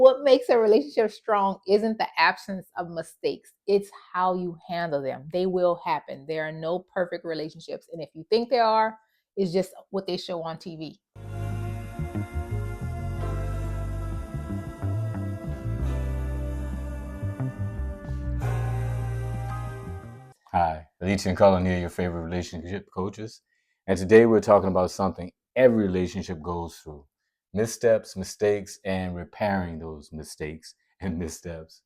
What makes a relationship strong isn't the absence of mistakes. It's how you handle them. They will happen. There are no perfect relationships. And if you think there are, it's just what they show on TV. Hi, Elitia and Cullen here, your favorite relationship coaches. And today we're talking about something every relationship goes through: missteps, mistakes, and repairing those mistakes and missteps.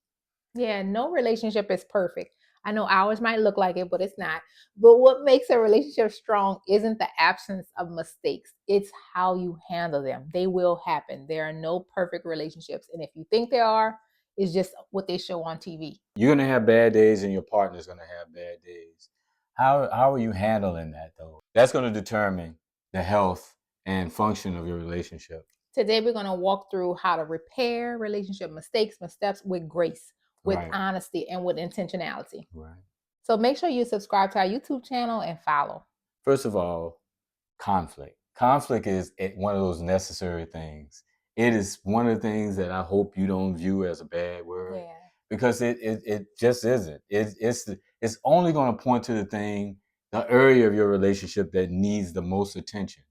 Yeah, no relationship is perfect. I know ours might look like it, but it's not. But what makes a relationship strong isn't the absence of mistakes. It's how you handle them. They will happen. There are no perfect relationships. And if you think there are, it's just what they show on TV. You're going to have bad days and your partner's going to have bad days. How are you handling that, though? That's going to determine the health and function of your relationship. Today, we're going to walk through how to repair relationship mistakes, missteps with grace, with Right. honesty, and with intentionality. Right. So make sure you subscribe to our YouTube channel and follow. First of all, conflict. Conflict is one of those necessary things. It is one of the things that I hope you don't view as a bad word, Yeah. because it just isn't. It's only going to point to the area of your relationship that needs the most attention.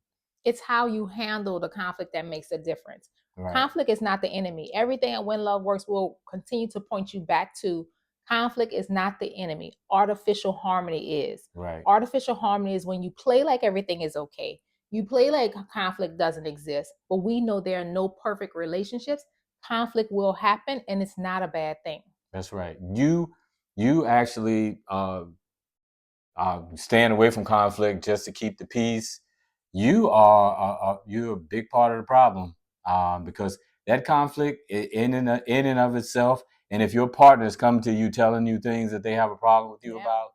It's how you handle the conflict that makes a difference. Right. Conflict is not the enemy. Everything at When Love Works will continue to point you back to conflict is not the enemy. Artificial harmony is. Right. Artificial harmony is when you play like everything is okay. You play like conflict doesn't exist, but we know there are no perfect relationships. Conflict will happen, and it's not a bad thing. That's right. You actually staying away from conflict just to keep the peace. You're a big part of the problem, because that conflict in and of itself, and if your partner is coming to you telling you things that they have a problem with you about,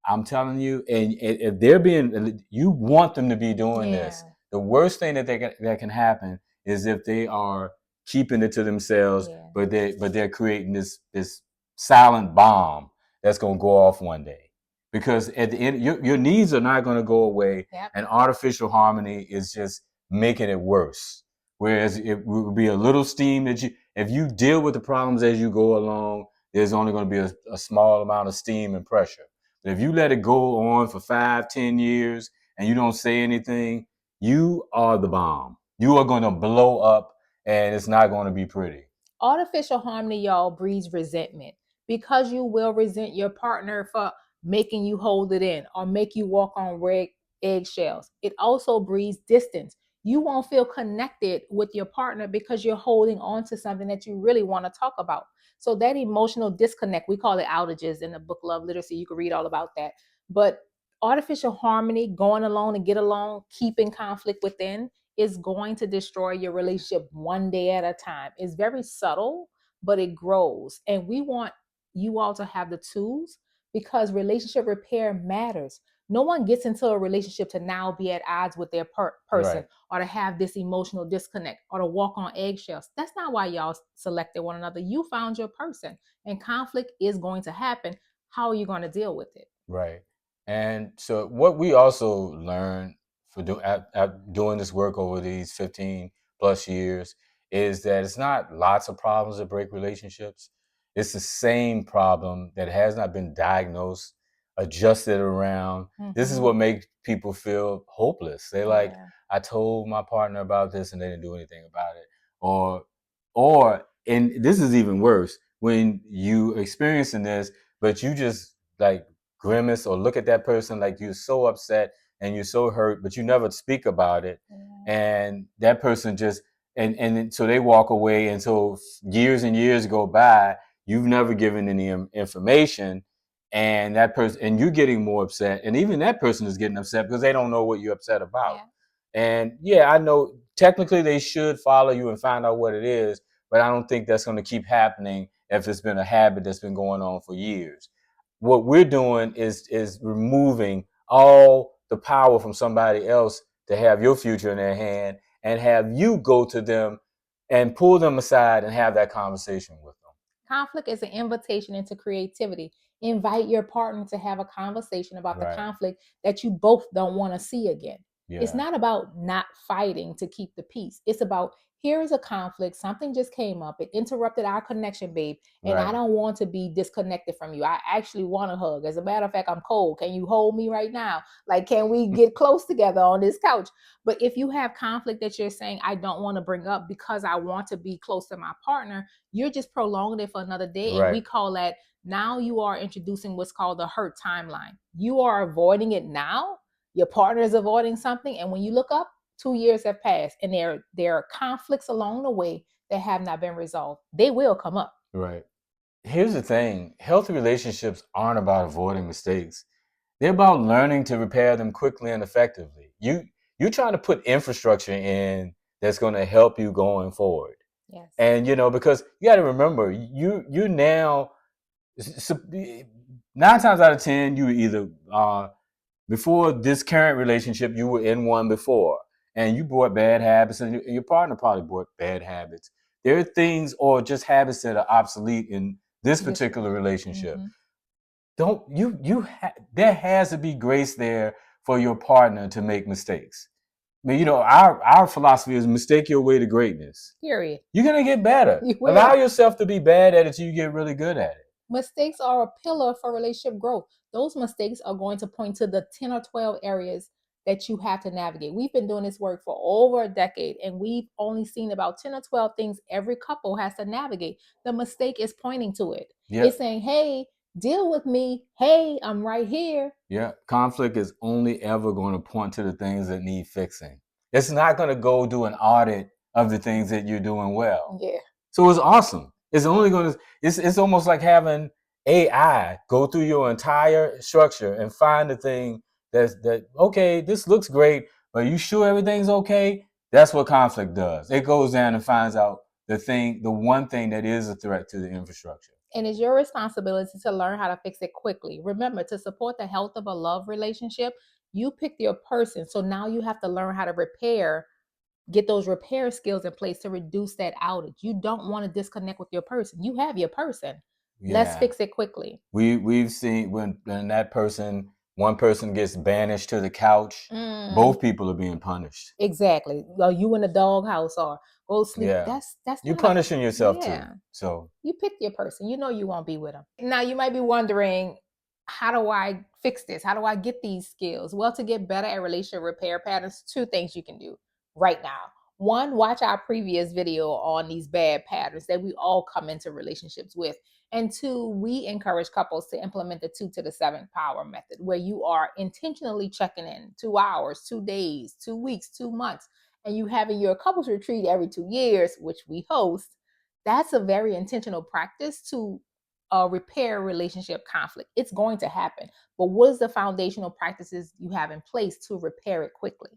I'm telling you, and if they're being, you want them to be doing this. The worst thing that can happen is if they are keeping it to themselves, but they're creating this silent bomb that's going to go off one day. Because at the end, your needs are not going to go away, and artificial harmony is just making it worse. Whereas it would be a little steam that if you deal with the problems as you go along, there's only going to be a small amount of steam and pressure. But if you let it go on for 5-10 years and you don't say anything, you are the bomb. You are going to blow up, and it's not going to be pretty. Artificial harmony, y'all, breeds resentment, because you will resent your partner for making you hold it in or make you walk on eggshells. It also breeds distance. You won't feel connected with your partner because you're holding on to something that you really want to talk about. So that emotional disconnect, we call it outages in the book Love Literacy. You can read all about that. But artificial harmony, going along and get along, keeping conflict within, is going to destroy your relationship one day at a time. It's very subtle, but it grows. And we want you all to have the tools, because relationship repair matters. No one gets into a relationship to now be at odds with their person, or to have this emotional disconnect, or to walk on eggshells. That's not why y'all selected one another. You found your person, and conflict is going to happen. How are you going to deal with it? Right. And so what we also learned for doing this work over these 15 plus years is that it's not lots of problems that break relationships. It's the same problem that has not been diagnosed, adjusted around. This is what makes people feel hopeless. They like, I told my partner about this and they didn't do anything about it. And this is even worse, when you experiencing this, but you just like grimace or look at that person like you're so upset and you're so hurt, but you never speak about it. And that person just, and so they walk away. And so years and years go by, you've never given any information, and that person, and you're getting more upset. And even that person is getting upset because they don't know what you're upset about. And I know technically they should follow you and find out what it is, but I don't think that's going to keep happening if it's been a habit that's been going on for years. What we're doing is removing all the power from somebody else to have your future in their hand, and have you go to them and pull them aside and have that conversation with them. Conflict is an invitation into creativity. Invite your partner to have a conversation about the conflict that you both don't want to see again. It's not about not fighting to keep the peace. It's about, here is a conflict. Something just came up. It interrupted our connection, babe. And I don't want to be disconnected from you. I actually want a hug. As a matter of fact, I'm cold. Can you hold me right now? Like, can we get close together on this couch? But if you have conflict that you're saying, I don't want to bring up because I want to be close to my partner, you're just prolonging it for another day. And we call that, now you are introducing what's called the hurt timeline. You are avoiding it now. Your partner is avoiding something, and when you look up, 2 years have passed, and there are conflicts along the way that have not been resolved. They will come up. Right. Here's the thing: healthy relationships aren't about avoiding mistakes. They're about learning to repair them quickly and effectively. You're trying to put infrastructure in that's going to help you going forward. Yes. And because you got to remember, you now 9 times out of 10, you either before this current relationship, you were in one before, and you brought bad habits, and your partner probably brought bad habits. There are things or just habits that are obsolete in this particular relationship. Don't there has to be grace there for your partner to make mistakes. I mean, our philosophy is mistake your way to greatness. Period. You're gonna get better. You will. Allow yourself to be bad at it till you get really good at it. Mistakes are a pillar for relationship growth. Those mistakes are going to point to the 10 or 12 areas that you have to navigate. We've been doing this work for over a decade, and we've only seen about 10 or 12 things every couple has to navigate. The mistake is pointing to it. Yep. It's saying, hey, deal with me. Hey, I'm right here. Yeah. Conflict is only ever going to point to the things that need fixing. It's not going to go do an audit of the things that you're doing well. Yeah. So it's awesome. It's only going to, it's almost like having AI go through your entire structure and find the thing that, okay, this looks great, but are you sure everything's okay? That's what conflict does. It goes down and finds out the one thing that is a threat to the infrastructure. And it's your responsibility to learn how to fix it quickly. Remember, to support the health of a love relationship, you picked your person. So now you have to learn how to get those repair skills in place to reduce that outage. You don't want to disconnect with your person. You have your person. Yeah. Let's fix it quickly. We've seen when one person gets banished to the couch, both people are being punished. Exactly. Or you in the doghouse or go sleep. Yeah. That's you're punishing yourself too. So you pick your person. You know you won't be with them. Now you might be wondering, how do I fix this? How do I get these skills? Well, to get better at relationship repair patterns, 2 things you can do right now. 1, watch our previous video on these bad patterns that we all come into relationships with. And 2, we encourage couples to implement the 2 to the 7th power method, where you are intentionally checking in 2 hours, 2 days, 2 weeks, 2 months, and you having your couples retreat every 2 years, which we host. That's a very intentional practice to repair relationship conflict. It's going to happen. But what is the foundational practices you have in place to repair it quickly?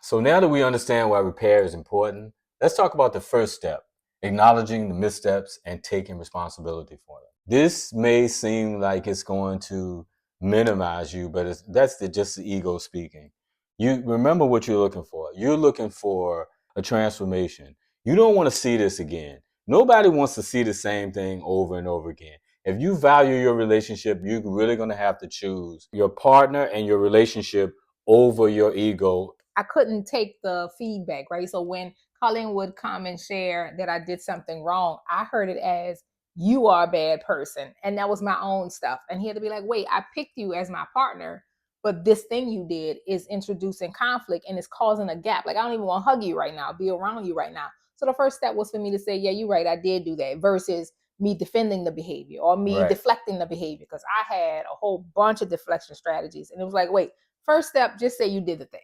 So now that we understand why repair is important, let's talk about the first step: acknowledging the missteps and taking responsibility for them. This may seem like it's going to minimize you, but that's just the ego speaking. You remember what you're looking for. You're looking for a transformation. You don't want to see this again. Nobody wants to see the same thing over and over again. If you value your relationship, you're really going to have to choose your partner and your relationship over your ego. I couldn't take the feedback, right? So when Cullen would come and share that I did something wrong, I heard it as, you are a bad person. And that was my own stuff. And he had to be like, wait, I picked you as my partner, but this thing you did is introducing conflict and it's causing a gap. Like, I don't even want to hug you right now, be around you right now. So the first step was for me to say, yeah, you're right, I did do that, versus me defending the behavior or me deflecting the behavior, because I had a whole bunch of deflection strategies. And it was like, wait, first step, just say you did the thing.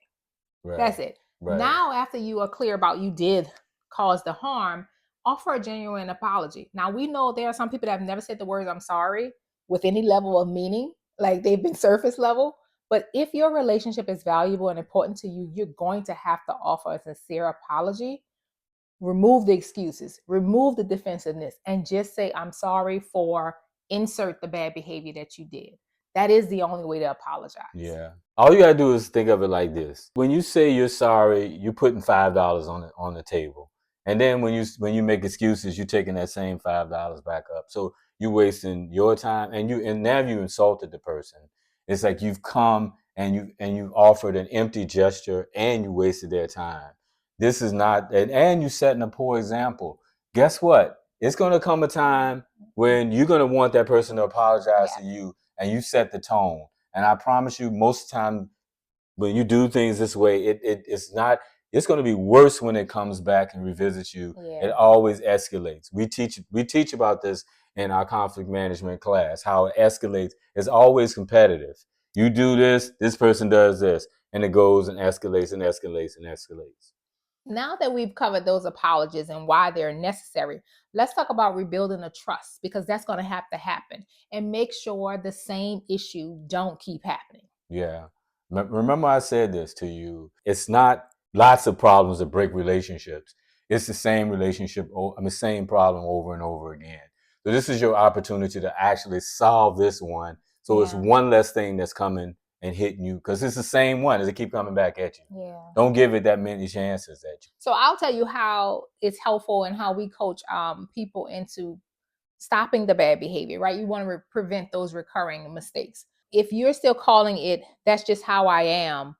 Right. That's it. Right. Now, after you are clear about you did cause the harm, offer a genuine apology. Now, we know there are some people that have never said the words "I'm sorry" with any level of meaning, like they've been surface level. But if your relationship is valuable and important to you, you're going to have to offer a sincere apology. Remove the excuses, remove the defensiveness, and just say, I'm sorry for insert the bad behavior that you did. That is the only way to apologize. Yeah. All you gotta do is think of it like this. When you say you're sorry, you're putting $5 on the table. And then when you make excuses, you're taking that same $5 back up. So you're wasting your time, and now you insulted the person. It's like you've come and you offered an empty gesture and you wasted their time. This is not, and you setting a poor example. Guess what? It's going to come a time when you're going to want that person to apologize to you, and you set the tone. And I promise you, most of the time when you do things this way, it's not. It's going to be worse when it comes back and revisits you. It always escalates. We teach about this in our conflict management class. How it escalates. It's always competitive. You do this person does this, and it goes and escalates and escalates and escalates. Now that we've covered those apologies and why they're necessary, let's talk about rebuilding the trust, because that's going to have to happen, and make sure the same issue don't keep happening. Yeah. Remember I said this to you. It's not lots of problems that break relationships. It's the same relationship, same problem over and over again. So this is your opportunity to actually solve this one. So it's one less thing that's coming and hitting you, because it's the same one as it keep coming back at you. Yeah. Don't give it that many chances at you. So I'll tell you how it's helpful and how we coach people into stopping the bad behavior, right? You want to prevent those recurring mistakes. If you're still calling it, that's just how I am,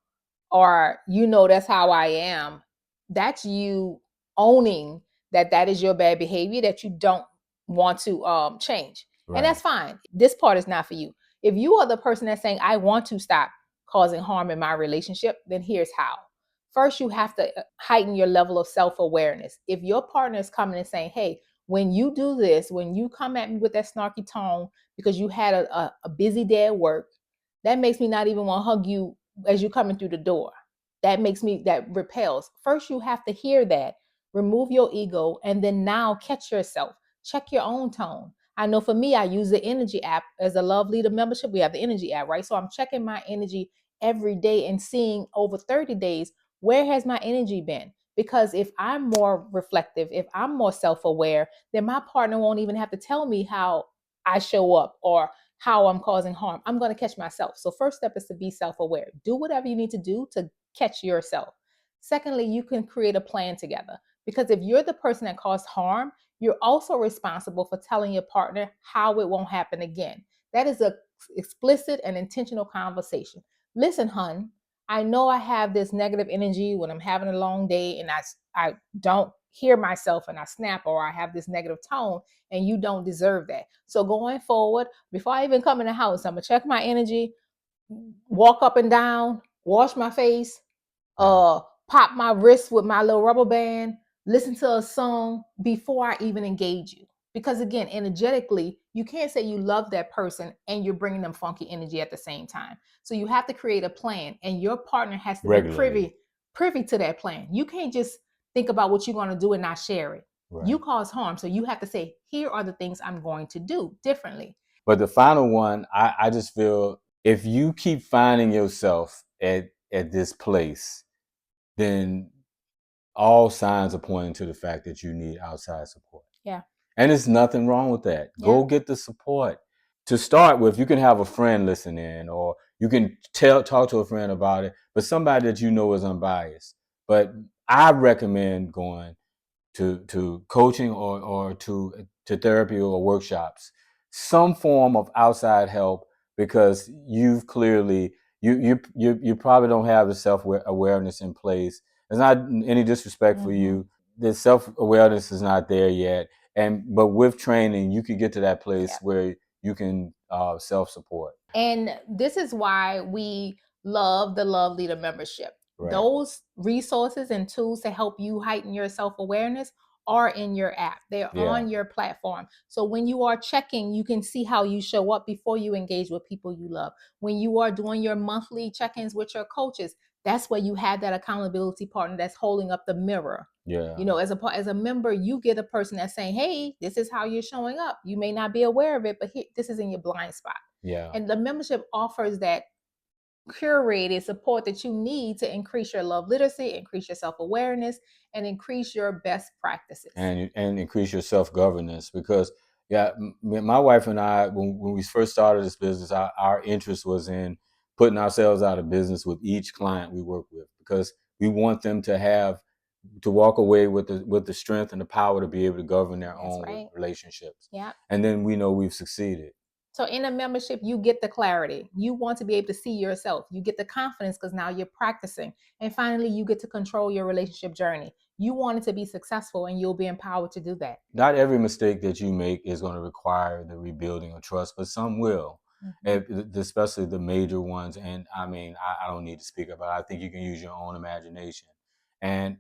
or that's how I am, that's you owning that is your bad behavior that you don't want to change. Right. And that's fine. This part is not for you. If you are the person that's saying, I want to stop causing harm in my relationship, then here's how. First, you have to heighten your level of self-awareness. If your partner is coming and saying, hey, when you do this, when you come at me with that snarky tone because you had a busy day at work, that makes me not even want to hug you as you're coming through the door. That repels. First, you have to hear that, remove your ego, and then now catch yourself. Check your own tone. I know for me, I use the energy app as a Love Leader membership. We have the energy app, right? So I'm checking my energy every day and seeing over 30 days, where has my energy been? Because if I'm more reflective, if I'm more self-aware, then my partner won't even have to tell me how I show up or how I'm causing harm. I'm going to catch myself. So first step is to be self-aware. Do whatever you need to do to catch yourself. Secondly, you can create a plan together, because if you're the person that caused harm, you're also responsible for telling your partner how it won't happen again. That is a explicit and intentional conversation. Listen, hun, I know I have this negative energy when I'm having a long day and I don't hear myself and I snap, or I have this negative tone, and you don't deserve that. So going forward, before I even come in the house, I'm gonna check my energy, walk up and down, wash my face, pop my wrist with my little rubber band, listen to a song before I even engage you. Because again, energetically, you can't say you love that person and you're bringing them funky energy at the same time. So you have to create a plan, and your partner has to be privy to that plan. You can't just think about what you're going to do and not share it. Right. You cause harm. So you have to say, here are the things I'm going to do differently. But the final one, I just feel, if you keep finding yourself at this place, then all signs are pointing to the fact that you need outside support. Yeah. And there's nothing wrong with that. Yeah. Go get the support. To start with, you can have a friend listen in, or you can talk to a friend about it, but somebody that you know is unbiased. But I recommend going to coaching or to therapy or workshops, some form of outside help, because you've clearly you probably don't have the self-awareness in place. There's not any disrespect for you. The self-awareness is not there yet. But with training, you can get to that place where you can self-support. And this is why we love the Love Leader membership. Right. Those resources and tools to help you heighten your self-awareness are in your app. They're on your platform. So when you are checking, you can see how you show up before you engage with people you love. When you are doing your monthly check-ins with your coaches, that's where you have that accountability partner that's holding up the mirror. Yeah. As a member, you get a person that's saying, hey, this is how you're showing up. You may not be aware of it, but this is in your blind spot. Yeah. And the membership offers that curated support that you need to increase your love literacy, increase your self-awareness, and increase your best practices. And increase your self-governance. Because my wife and I, when we first started this business, our interest was in putting ourselves out of business with each client we work with, because we want them to walk away with the strength and the power to be able to govern their own relationships. Yeah. And then we know we've succeeded. So in a membership, you get the clarity. You want to be able to see yourself. You get the confidence because now you're practicing. And finally, you get to control your relationship journey. You want it to be successful and you'll be empowered to do that. Not every mistake that you make is going to require the rebuilding of trust, but some will. Especially the major ones. And I mean, I don't need to speak about it. I think you can use your own imagination. And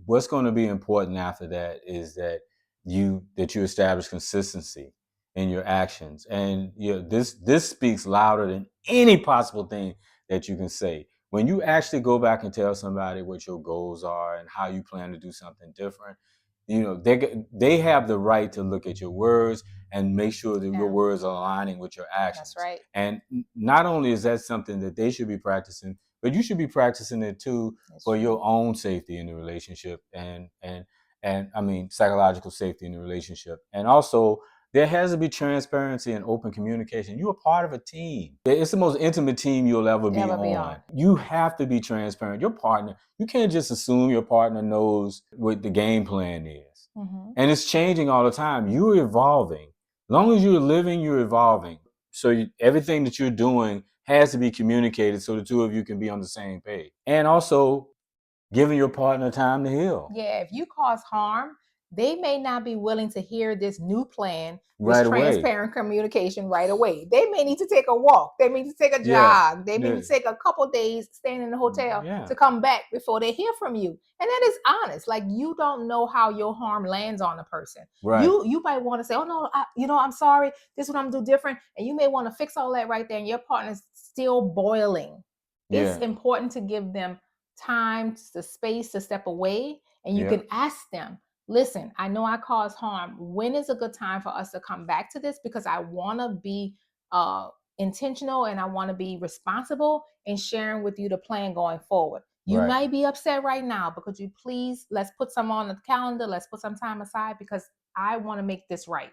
what's going to be important after that is that you establish consistency in your actions. And this speaks louder than any possible thing that you can say. When you actually go back and tell somebody what your goals are and how you plan to do something different, they have the right to look at your words and make sure that your words are aligning with your actions. That's right. And not only is that something that they should be practicing, but you should be practicing it too for your own safety in the relationship and I mean psychological safety in the relationship. And also there has to be transparency and open communication. You're a part of a team. It's the most intimate team you'll ever be on. You have to be transparent. Your partner, you can't just assume your partner knows what the game plan is. And it's changing all the time. You're evolving. As long as you're living, you're evolving. So everything that you're doing has to be communicated so the two of you can be on the same page. And also giving your partner time to heal. Yeah, if you cause harm, they may not be willing to hear this new plan, Right this away. transparent communication right away. They may need to take a walk. They may need to take a jog. They may need to take a couple days staying in the hotel to come back before they hear from you. And that is honest. Like, you don't know how your harm lands on a person. Right. You might want to say, oh no, I'm sorry. This is what I'm gonna do different. And you may want to fix all that right there, and your partner's still boiling. It's important to give them time, the space to step away, and you can ask them, listen, I know I caused harm. When is a good time for us to come back to this? Because I want to be intentional and I want to be responsible in sharing with you the plan going forward. You might be upset right now, but could you please, let's put some on the calendar. Let's put some time aside because I want to make this right.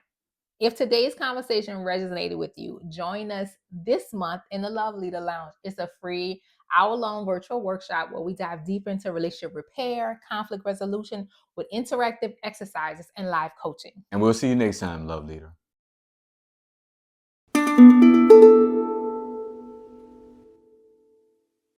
If today's conversation resonated with you, join us this month in the Love Leader Lounge. It's a free hour-long virtual workshop where we dive deeper into relationship repair, conflict resolution with interactive exercises and live coaching. And we'll see you next time, Love Leader.